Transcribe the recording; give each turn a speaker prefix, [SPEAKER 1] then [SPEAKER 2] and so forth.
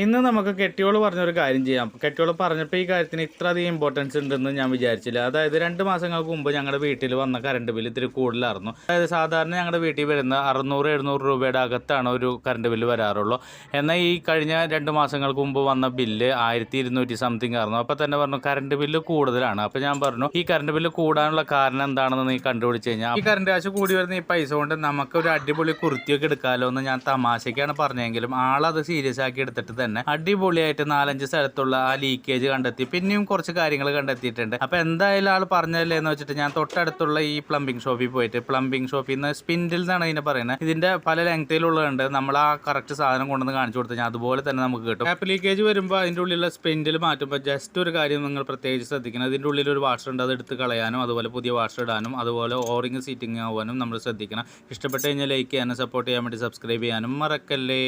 [SPEAKER 1] ഇന്ന് നമുക്ക് കെട്ടിയോള് പറഞ്ഞൊരു കാര്യം ചെയ്യാം. കെട്ടിയോള് പറഞ്ഞപ്പോൾ ഈ കാര്യത്തിന് ഇത്രയധികം ഇമ്പോർട്ടൻസ് ഉണ്ടെന്ന് ഞാൻ വിചാരിച്ചില്ല. അതായത് 2 മാസങ്ങൾക്ക് മുമ്പ് ഞങ്ങളുടെ വീട്ടിൽ വന്ന കറണ്ട് ബില്ല് ഇത്തിരി കൂടുതലായിരുന്നു. അതായത് സാധാരണ ഞങ്ങളുടെ വീട്ടിൽ വരുന്ന 600-700 രൂപയുടെ അകത്താണ് ഒരു കറണ്ട് ബില്ല് വരാറുള്ളൂ. എന്നാൽ ഈ കഴിഞ്ഞ 2 മാസങ്ങൾക്ക് മുമ്പ് വന്ന ബില്ല് 1200 സംതിങ് ആയിരുന്നു. അപ്പോൾ തന്നെ പറഞ്ഞു കറണ്ട് ബില്ല് കൂടുതലാണ്. അപ്പോൾ ഞാൻ പറഞ്ഞു ഈ കറണ്ട് ബില്ല് കൂടാനുള്ള കാരണം എന്താണെന്ന് നീ കണ്ടുപിടിച്ച് കഴിഞ്ഞാൽ ഈ കറണ്ട് കാശ് കൂടി വരുന്ന ഈ പൈസ കൊണ്ട് നമുക്കൊരു അടിപൊളി കുർത്തിയൊക്കെ എടുക്കാമല്ലോ എന്ന് ഞാൻ തമാശയ്ക്കാണ് പറഞ്ഞെങ്കിലും ആളത് സീരിയസ് ആക്കി എടുത്തിട്ട് തന്നെ അടിപൊളിയായിട്ട് 4-5 സ്ഥലത്തുള്ള ആ ലീക്കേജ് കണ്ടെത്തി. പിന്നെയും കുറച്ച് കാര്യങ്ങൾ കണ്ടെത്തിയിട്ടുണ്ട്. അപ്പോൾ എന്തായാലും ആൾ പറഞ്ഞതല്ലേ എന്ന് വെച്ചിട്ട് ഞാൻ തൊട്ടടുത്തുള്ള ഈ പ്ലംബിംഗ് ഷോപ്പിൽ പോയിട്ട് പ്ലംബിംഗ് ഷോപ്പിൽ നിന്ന് സ്പിൻഡിൽ എന്നാണ് ഇതിനെ പറയുന്നത്. ഇതിന്റെ പല ലെങ്തിലുള്ളതുണ്ട്. നമ്മൾ ആ കറക്റ്റ് സാധനം കൊണ്ടുവന്ന് കാണിച്ചു കൊടുത്തു കഴിഞ്ഞാൽ അതുപോലെ തന്നെ നമുക്ക് കിട്ടും. ടാപ്പ് ലീക്കേജ് വരുമ്പോൾ അതിൻ്റെ ഉള്ളിലുള്ള സ്പിൻഡിൽ മാറ്റുമ്പോൾ ജസ്റ്റ് ഒരു കാര്യം നിങ്ങൾ പ്രത്യേകിച്ച് ശ്രദ്ധിക്കണം. ഇതിൻ്റെ ഉള്ളിൽ ഒരു വാഷർ ഉണ്ട്, അത് എടുത്ത് കളയാനും അതുപോലെ പുതിയ വാഷർ ഇടാനും അതുപോലെ ഓറിങ് സീറ്റിംഗ് ആവാനും നമ്മൾ ശ്രദ്ധിക്കണം. ഇഷ്ടപ്പെട്ട് കഴിഞ്ഞാൽ ലൈക്ക് ചെയ്യാനും സപ്പോർട്ട് ചെയ്യാൻ വേണ്ടി സബ്സ്ക്രൈബ് ചെയ്യാനും മറക്കല്ലേ.